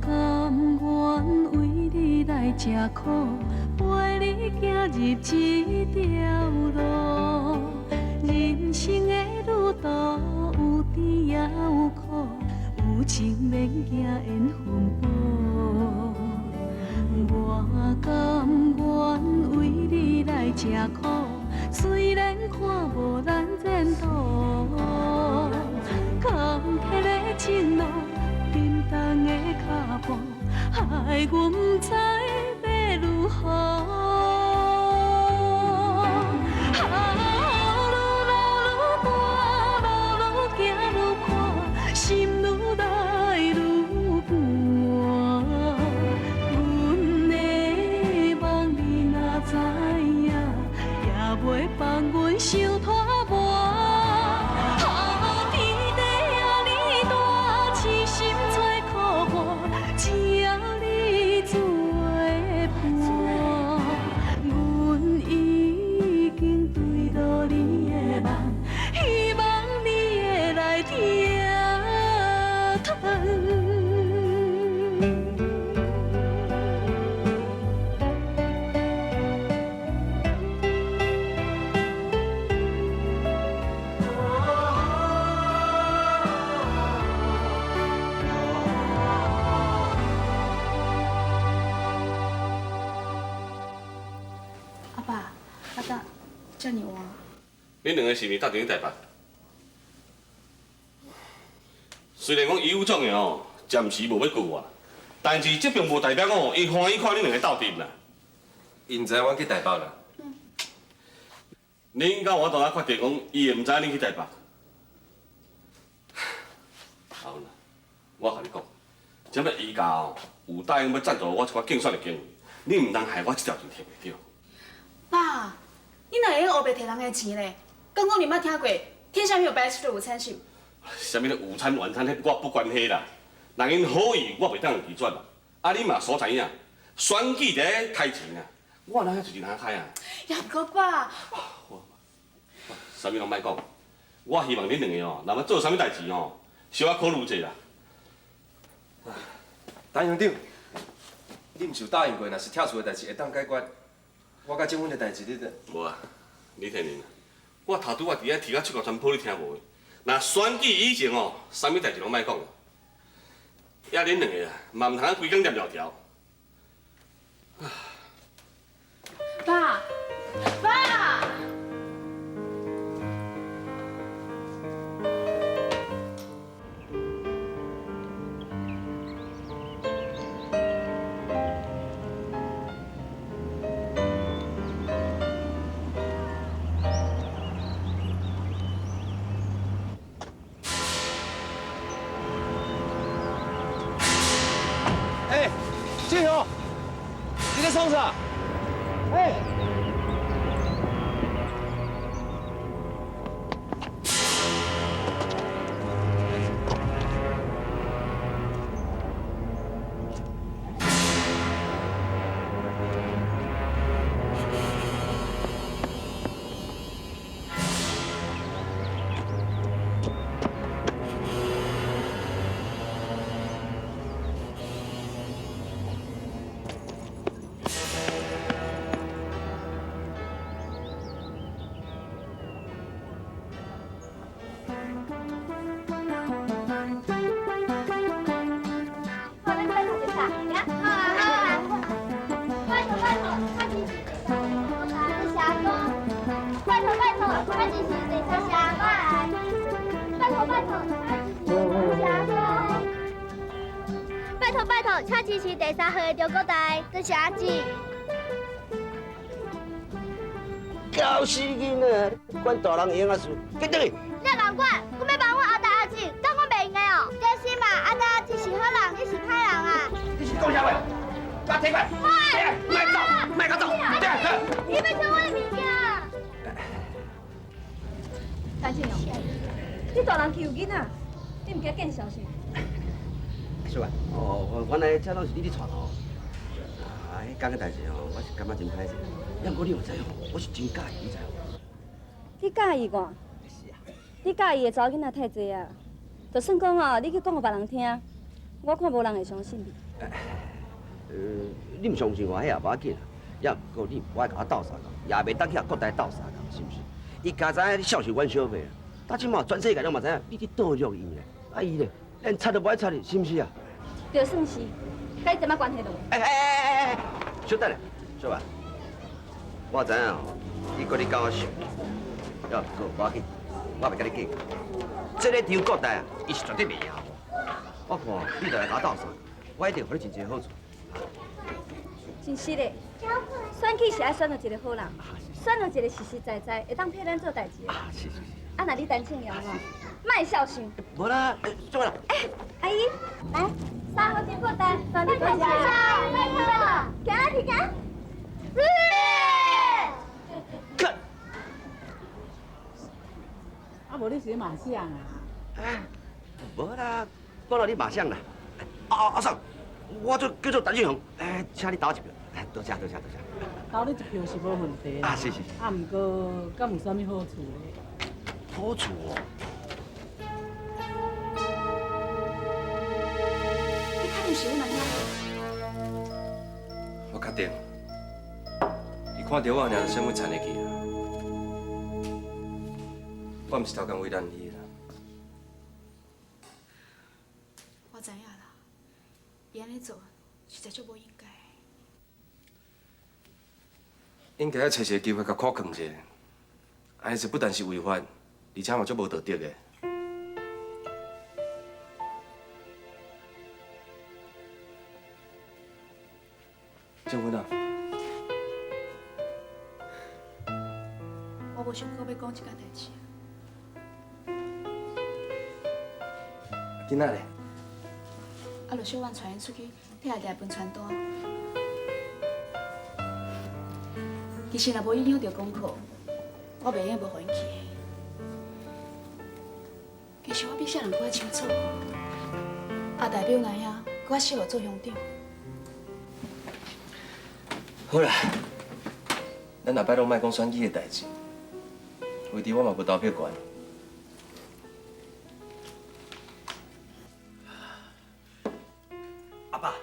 甘愿为你来吃苦，陪你行入这条路。人生的路途有甜也有苦，有情免惊缘分薄。我甘愿为你来吃苦，虽然看无咱前途。坎坷的情路，沉重的脚步，害阮不知要如何。心愈来愈寒，阮的梦你若知影，也袂放阮受拖磨。天地遐尼大，痴心做苦伴，只要你做伴。阮已经对落你的梦，希望你会来听。阿爸，阿达，叫你哇。恁两个是毋是斗阵去台北？虽然讲伊有种的哦，暂时无要救我，但是这并无代表哦，伊欢喜看恁两个斗阵啦。因知我去台北啦。恁甲我当下确定讲，伊会毋知恁去台北。好啦，我甲你讲，这摆伊家哦有答应要赞助我一寡竞选的经费，你毋通害我这条钱摕袂着。爸，你哪会用黑白摕人的钱咧？刚刚你捌听过天下没有白吃的午餐是？啥物咧午餐晚餐，迄我不关系啦。人因好意，我袂当拒绝啦。啊，你嘛所知影，选举在开钱啊，我哪遐就是哪开啊。也不过爸，啥物拢莫讲，我希望恁两个哦，若要做啥物代志哦，小可考虑者啦。陈乡长，你毋是有答应过，若是跳厝的代志会当解决，我甲结婚的代志，你得。无啊，你听恁啊，我头拄仔伫遐提到七国全谱，你听无的？若选举以前哦，啥物代志拢莫讲。也恁两个啊，嘛毋通规工念条条。爸，爸。建雄，你在冲啥？哎！拜托，请支持第3号的中国台，这是阿姊。搞死囡仔，管大人用啊事，紧倒去！你难管，我要帮我阿达阿姊，当我袂用的哦。放心嘛，阿达阿姊是好人，你是歹人啊。你是讲啥话？把铁过来！卖走，卖甲走！你要抢我的物件！陈建勇，你大人欺负囡仔，你唔惊见消息？是啊，哦，原来这拢是你咧传哦。啊，迄讲个代志哦，我是感觉真歹势。要不你有知哦，我是真介意，你知无？你介意我？是啊。你介意的查囡仔太济啊！就算讲哦，你去讲互别人听，我看无人会相信你。你唔相信我，迄也无要紧啊。也毋过你我爱甲我斗相共，也袂当去甲国台斗相共，是毋是？伊家知影你孝顺阮小妹，到即马全世界拢嘛知影你伫倒辱伊咧，啊伊咧连插都无爱插你，是毋是啊？就算是，甲伊点仔关系都无。小等下，小白，我知影吼，你搁咧甲我想，要毋过无要紧，我袂甲你计较。这个场国台啊，伊是绝对袂赢我。我看你著来甲我斗相共，我一定互你真侪好处。真是的，选举是爱选到一个好人，选到一个实实在在会当替咱做代志的。是。啊，那你单亲养我，卖孝顺。无啦，做啦。阿姨，来，3号进过单，送你过家。行啊，去行。看。啊，无你是马相啊？无啦，我让你马相啦。阿嫂，我叫做陈俊雄，请你投一票。多谢。投你一票是无问题啦。是。啊，毋过敢有啥物好处咧？好处哦。你确定是阮阿兄？我确定，伊看到我尔就想要缠入去啊。我毋是偷工为难你啦。我知影啦，伊安尼做实在足无应该。应该要找一个机会甲看囥者，安尼就不但是违法，而且嘛足无道德的。静芬啊，我无想过要讲这件代志。囡仔咧？啊，就小婉带因出去替阿爹分传单。其实若无影响到功课，我袂用无互因去的。其实我比啥人搁较清楚，阿代表那样搁较适合做乡长。好啦，咱下摆拢莫讲选举的代志，为伫我嘛无投票权。阿爸，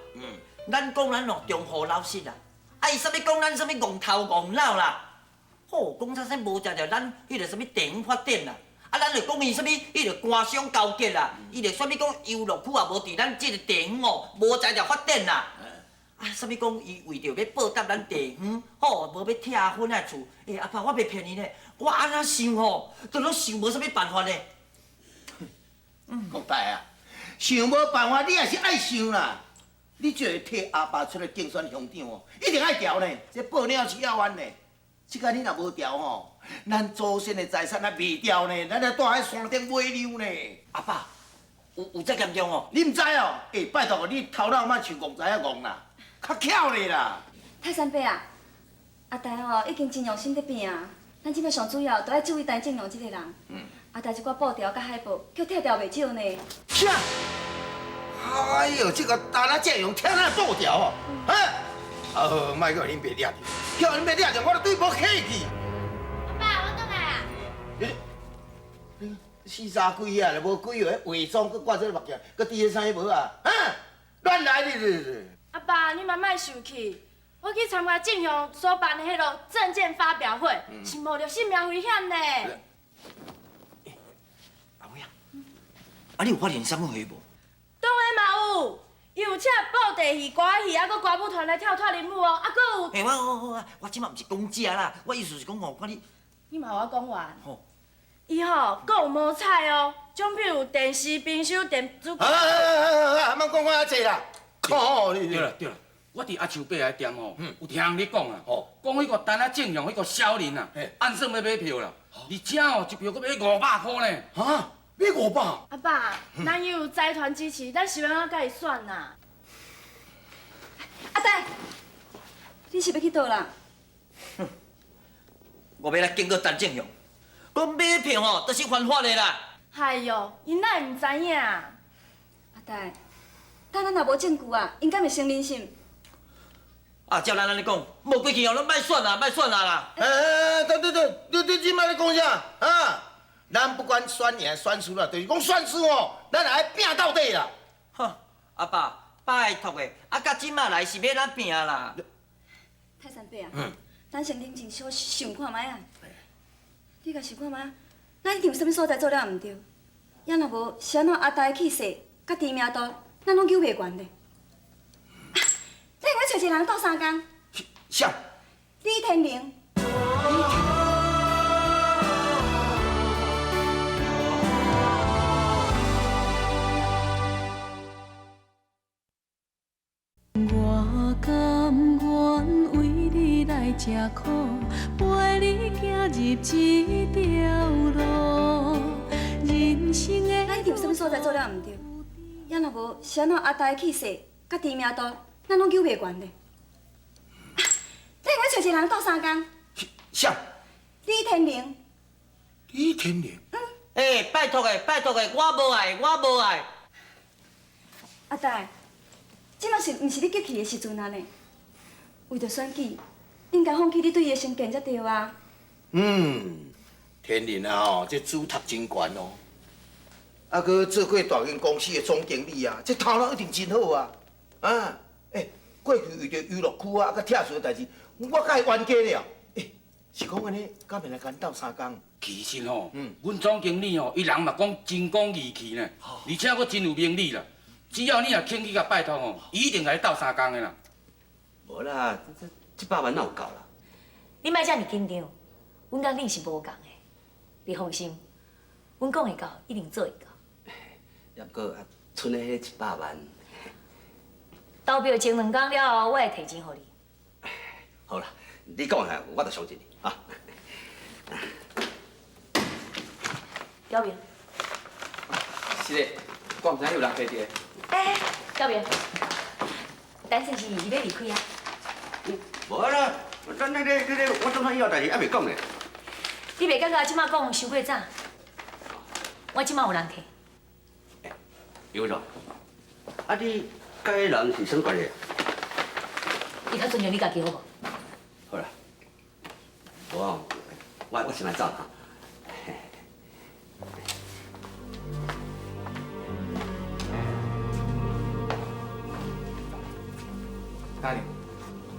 咱讲咱哦中和老实啦，啊伊啥物讲咱啥物戆头戆脑啦，吼讲啥无食着咱迄个啥物电影发展啦，啊咱就讲伊啥物迄个官商勾结啦，伊就啥物讲游乐区也无伫咱即个地方哦无食着发展啦，啊啥物讲伊为着要报答咱地方，吼无要拆婚的厝，阿爸我袂骗你咧，我安那想吼，都拢想无啥物办法咧。国台啊，想无办法，你也是爱想啦。你就会替阿爸出来竞选乡长哦，一定爱调呢。这报鸟是要弯呢，即个你若无调吼，咱祖先的财产还未调呢，咱要住喺山顶买牛呢。阿爸，有这严重哦？你唔知哦？拜托你头脑莫像戆仔啊戆啦，较巧咧啦。泰山伯啊，阿台吼已经真用心在拼啊，咱即摆上主要都爱注意陈正荣这个人。阿台一寡布条甲海报，叫拆掉袂少呢。啥？哎呦，这个大那这样听那布条哦，啊，莫叫恁爸抓着，叫恁爸抓着，我就对无客气。阿爸，我倒来啊。四三几啊，就无几个伪装，佮挂这个目镜，佮伫个啥无啊？乱来你！阿爸，你嘛莫生气，我去参加正雄所办的迄个证件发表会，是冒着性命危险呢。阿伟啊，你有发现啥物事无？当然嘛有，伊有请布袋戏、歌仔戏，还佫歌舞团来跳人舞哦，啊佫有。我即马毋是讲这啦，我意思是讲看你。你嘛我讲完。吼。伊吼佫有摸彩哦，奖品有电视、冰箱、电子。莫讲遐济啦，靠你！对了，我伫阿树伯个店吼，有听你讲啊，讲迄个单啊正用迄个小林啊，按算要买票啦，而且哦一票佫要500块呢。啊，要500？阿爸，咱伊有财团支持，咱是要安甲伊选呐。阿呆，你是要去倒啦？我要来经过陈正雄，讲买票吼，都是犯法的啦。哎哟，因哪会毋知影？阿呆，但咱若无证据啊，应该会生人心。啊，照咱安尼讲，无规矩哦，咱莫选啦，啦。你即摆咧讲啥？啊，咱不管选赢选输啦，就是讲选输哦，咱来拼到底啦。哈，阿爸，拜托的，啊，到即马来是要咱拼啦。泰山伯啊，咱先冷静小想看卖啊。你甲想看卖啊，咱一定有啥物所在做了毋对，也若无是安怎阿大的气势甲知名度，咱拢救袂悬咧。咱应该找一个人斗相共。啥？李天明。我甘愿为你来吃苦，陪你行入这条路。人生的咱一定有啥物所在做了毋对，也若无是安怎阿大的气势甲知名度，咱拢救袂悬咧。咱应该找一个人斗相共。啥？李天明。李天明。拜托的，拜托的，我无爱，我无爱。阿大，即马毋是你激气的时阵啊呢？为着选举，应该放弃你对伊的成见才对啊。天林啊吼，这主读真悬哦。啊，佮做过大间公司的总经理啊，这头脑一定真好啊。啊，过去为着娱乐区啊，佮拆除的代志，我甲伊冤家了。是讲安尼，敢袂来跟斗相共？其实吼，阮总经理吼，伊人嘛讲真讲义气呢，而且佫真有名利啦。只要你若肯去甲拜托吼，伊一定来斗相共的啦。无啦，这100万哪有够啦？你莫遮尔紧张，阮甲你是无共的，你放心，阮讲会到，一定做会到。也不过剩的迄100万，投票前2天了后，我会提钱互你。好啦，你讲下，我就相信你啊。交明，是的，我毋知有人陪着。交明，等阵是伊要离开啊。无啦，咱我总算以后代志还袂讲呢。你袂感觉即马讲伤过早？我即马有人客。有错，啊你甲迄人是什么关系？伊较尊重你家己好无？好啦，我先来走哈。嘉玲，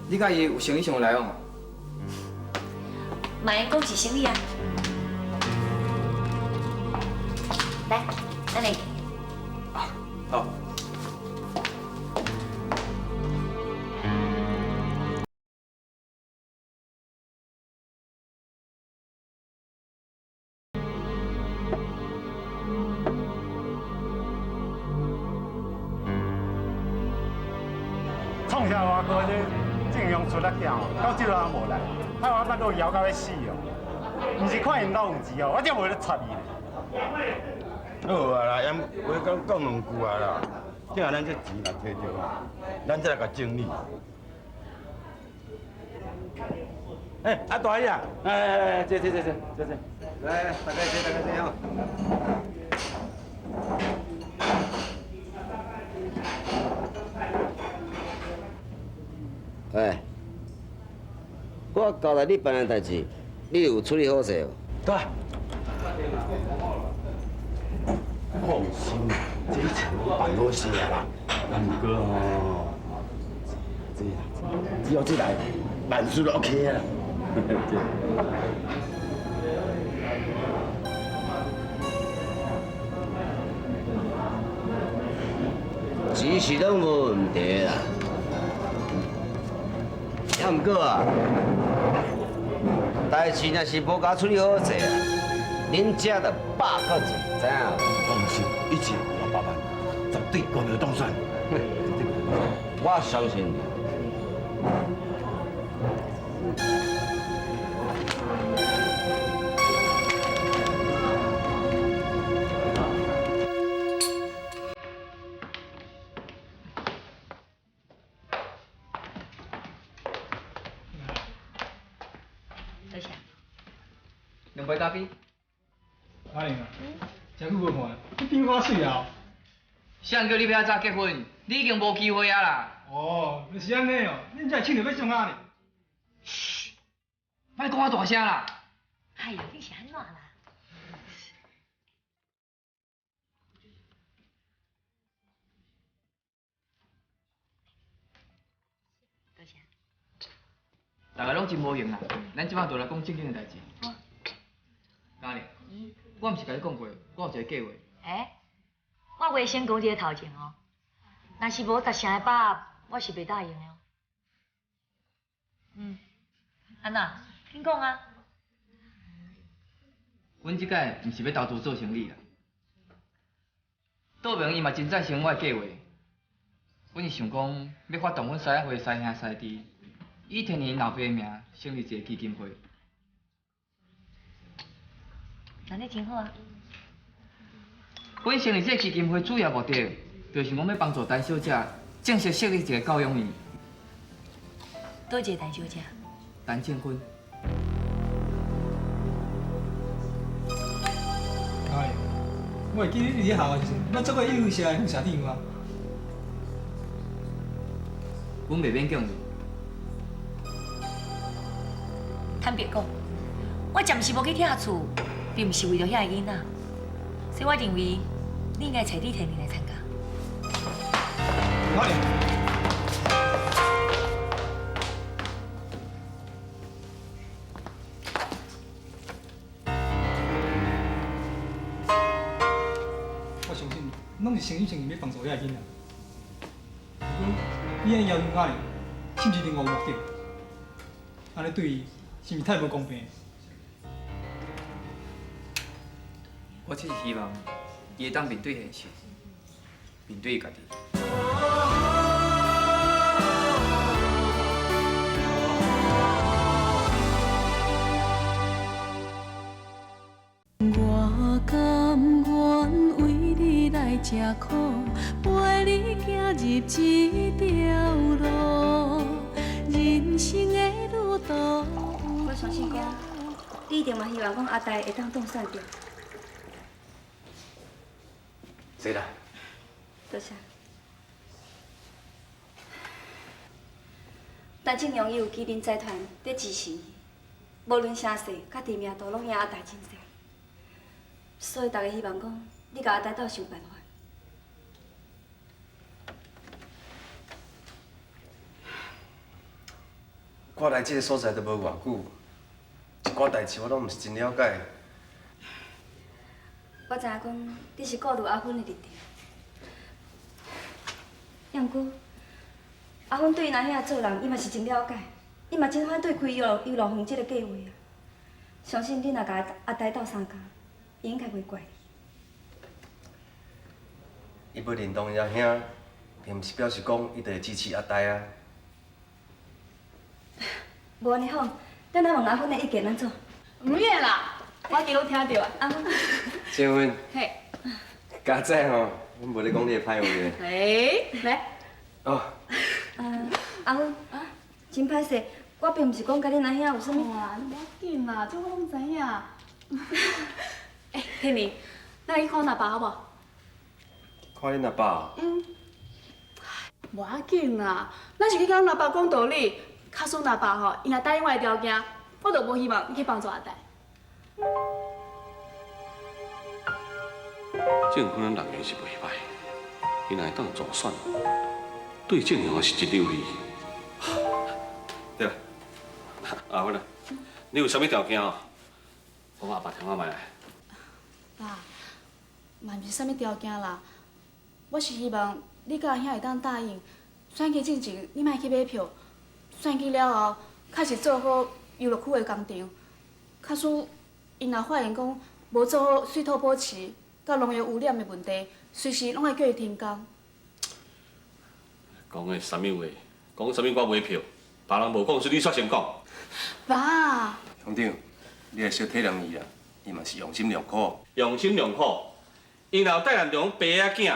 你甲伊有生意上有来往无？嘛用讲是生意啊。来，咱来。好。创啥外国这正阳出来行，到即下无来，害我巴肚枵到要死哦！毋是看因老有钱哦，我才袂咧插伊咧。好啊啦，我讲2句啊啦，听咱这钱若摕着啊，咱再来甲整理。啊大爷啊，坐，来，大家坐哦。我交代你办的代志，你有处理好势无？对。放心，这一切我办好势啊啦。毋过吼，只要这来，万事都 OK 啊。钱是拢无问题啦，也毋过啊，代志若是无甲处理好势啊，恁遮着饱到尽，知影无？放心，一切600万，绝对公平当选。我相信你。多谢。2杯咖啡。阿玲啊，真久无看，你变偌水啊！谁叫你要早结婚？你已经无机会啊啦！哦，就是安尼哦，恁才庆着要上啊呢。嘘，莫讲我大声啦！哎呀，你是安怎啦？大家拢真无闲啦，咱即摆就来讲正经的代志。嘉玲，我毋是甲你讲过，我有一个计划。我话先讲一个头前哦，若是无达成的把握，我是袂答应的哦。安娜，紧讲啊。阮即摆毋是要投资做生意啦，道明伊嘛真赞成我的计划。阮是想讲要发动阮师爷会师兄师弟，以天年老爸的名成立一个基金会。那你真好啊。阮成立这个基金会主要目的，就是想讲要帮助陈小姐正式设立一个教养院。倒一个陈小姐？陈建坤。哎，我会记得你伫校的时阵，咱做过幼儿社的副社长吗？阮袂勉强你。坦白讲，我暂时无去拆厝，并毋是为着遐个囡仔，所以我认为你应该找李天林来参加。好嘞。我相信，拢是诚心诚意要帮助遐个囡仔。不过，你安要求我哩，甚至另外有目的，安尼对伊是毋是太无公平？我只是希望伊会当面对现实，面对伊家己。我甘愿为你来吃苦，陪你行入这条路，人生的路途。我相信讲，你一定嘛希望讲阿呆会当当选着。是啦。多谢。陈正阳伊有基民财团在支持伊，无论声势甲知名度，拢赢阿呆真侪。所以大家希望讲，你甲阿呆斗想办法。我来这个所在都无偌久，一寡代志我拢毋是真了解。我知影讲你是顾虑阿芬的立场，要毋过阿芬对伊若遐做人，伊嘛是真了解，伊嘛真反对开娱乐园这个计划啊。相信你若甲阿呆斗相共，伊应该袂怪伊要认同伊阿兄，并毋是表示讲伊就会支持阿呆啊。无安尼好，咱来问阿芬的意见安怎？唔免啦，我记录听到啊。阿芬。静芬，嘿。家仔吼，阮无咧讲你的歹话咧。来。哦。阿芬，真歹势，我并毋是讲甲恁阿兄有啥物。哇，你要紧啦，这我拢知影。天妮，咱去看阿爸好无？看恁阿爸。无要紧啦，咱是去甲阮阿爸讲道理。卡算阿爸吼，伊若答应我的条件，我就无希望你去帮助阿呆。郑坤人缘是袂歹，伊若会当助选，对郑阳是真有利。对啦，阿芬啊，你有啥物条件哦？讲阿爸听我卖来。爸，嘛毋是啥物条件啦，我是希望你甲阿兄会当答应，选举之前你莫去买票。选举了后，确实做好游乐区的工程。假使因若发现讲无做好水土保持、甲农业污染的问题，随时拢会叫伊停工。讲的啥物话？讲啥物我买票，别人无讲，是你煞先讲。爸。乡长，你也小体谅伊啦，伊嘛是用心良苦。用心良苦，伊若有带咱中爸仔囝，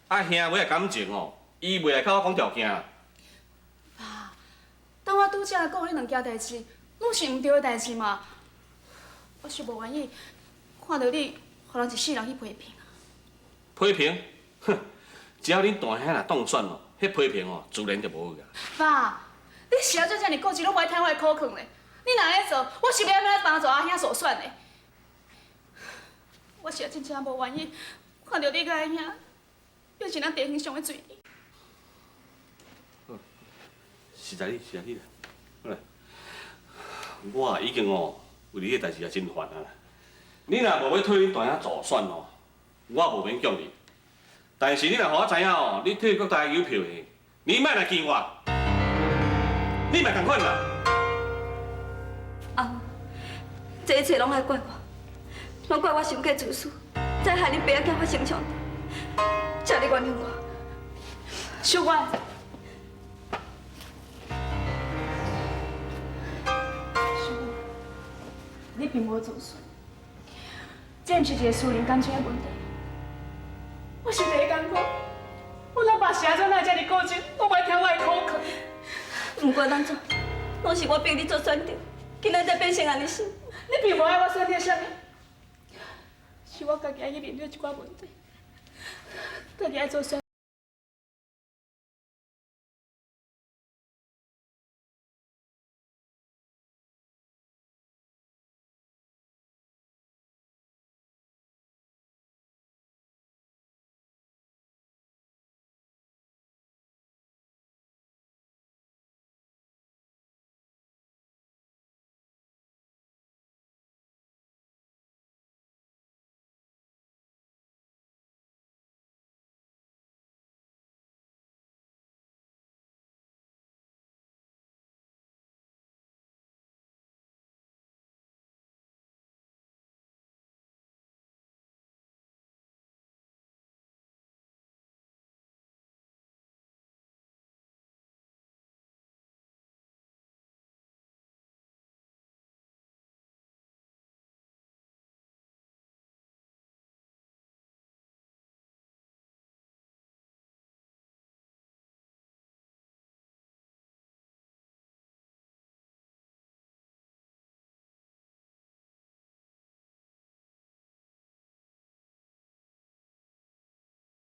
啊兄妹的感情哦，伊袂来甲我讲条件啦。当我拄则讲迄两件代志，拢是毋对的代志嘛。我是无愿意看到你，互人一世人去批评。批评？哼！只要恁大兄若当选哦，迄批评哦，自然就无去啊。爸，你实在遮尔固执，拢无爱听我的苦劝咧。你若安尼做，我是要安怎帮助阿兄所选的。我实在真正无愿意看到你甲阿兄变成咱地方上的罪人。是在你啦。好啦，我已经为你个代志也真烦啊。你若无要退恁大兄助选我无免强你。但是你若互我知影你退各大邮票的，你莫来见我，你嘛同款啦。啊，这一切拢爱怪我，拢怪我伤过自私，才害恁爸仔囝发生冲突，请你原谅我。小乖，小乖，你并无自私，这毋是一个私人感情的问题。我是第一感觉，我老爸是安怎来遮尔固执，我袂听我的口劝。不管安怎，拢是我逼你做选择，今仔才变成安尼事。你并无爱我选择啥物，是我家己爱去面对一寡问题，家己爱做选。